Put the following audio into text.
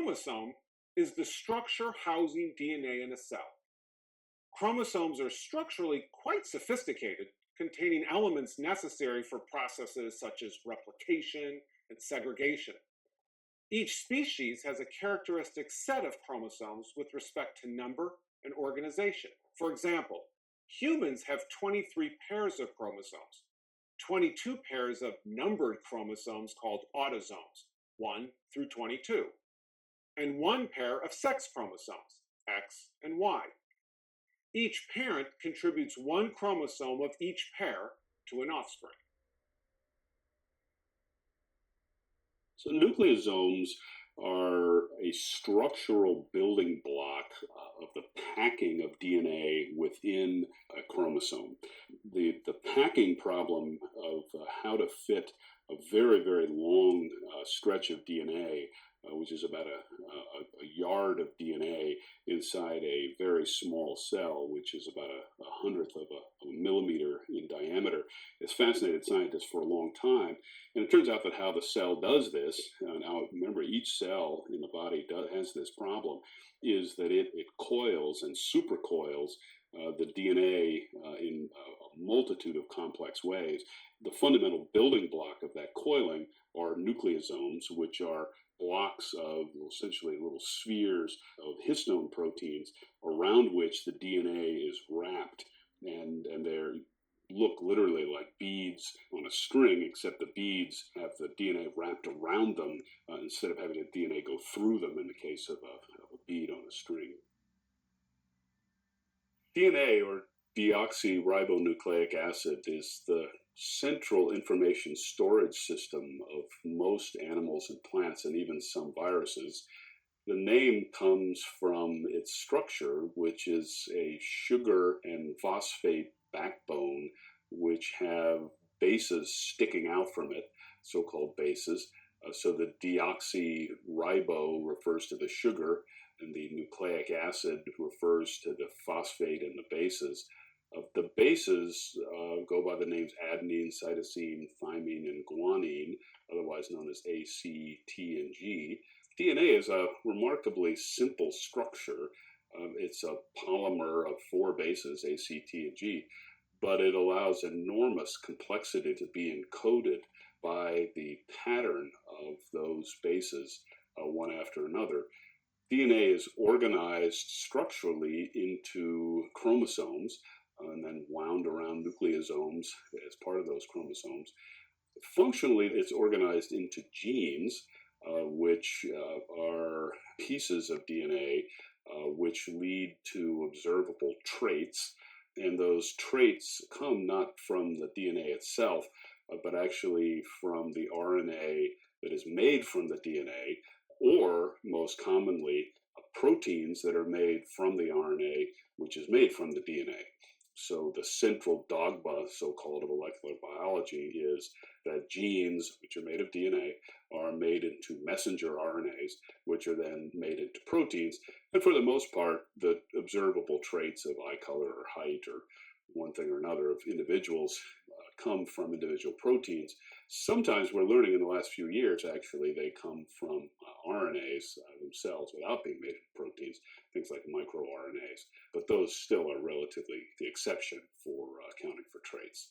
chromosome is the structure housing DNA in a cell. Chromosomes are structurally quite sophisticated, containing elements necessary for processes such as replication and segregation. Each species has a characteristic set of chromosomes with respect to number and organization. For example, humans have 23 pairs of chromosomes, 22 pairs of numbered chromosomes called autosomes, 1 through 22, and one pair of sex chromosomes, X and Y. Each parent contributes one chromosome of each pair to an offspring. So nucleosomes are a structural building block of the packing of DNA within a chromosome. The packing problem of how to fit a very, very long stretch of DNA, which is about a yard of DNA inside a very small cell, which is about a hundredth of a millimeter in diameter, has fascinated scientists for a long time. And it turns out that how the cell does this, now remember, each cell in the body has this problem, is that it coils and supercoils the DNA in a multitude of complex ways. The fundamental building block of that coiling are nucleosomes, which are blocks of essentially little spheres of histone proteins around which the DNA is wrapped, and they're look literally like beads on a string, except the beads have the DNA wrapped around them instead of having the DNA go through them in the case of a bead on a string. DNA, or deoxyribonucleic acid, is the central information storage system of most animals and plants, and even some viruses. The name comes from its structure, which is a sugar and phosphate backbone, which have bases sticking out from it, so-called bases. So the deoxyribo refers to the sugar, and the nucleic acid refers to the phosphate and the bases. The bases go by the names adenine, cytosine, thymine, and guanine, otherwise known as A, C, T, and G. DNA is a remarkably simple structure. It's a polymer of 4 bases, A, C, T, and G, but it allows enormous complexity to be encoded by the pattern of those bases, one after another. DNA is organized structurally into chromosomes and then wound around nucleosomes as part of those chromosomes. Functionally, it's organized into genes, which are pieces of DNA which lead to observable traits. And those traits come not from the DNA itself, but actually from the RNA that is made from the DNA, or most commonly, proteins that are made from the RNA, which is made from the DNA. So the central dogma, so-called, of molecular biology is that genes, which are made of DNA, are made into messenger RNAs, which are then made into proteins. And for the most part, the observable traits of eye color or height or one thing or another of individuals come from individual proteins. Sometimes we're learning in the last few years, actually, they come from RNAs themselves without being made into proteins, things like microRNAs. But those still are relatively the exception for accounting for traits.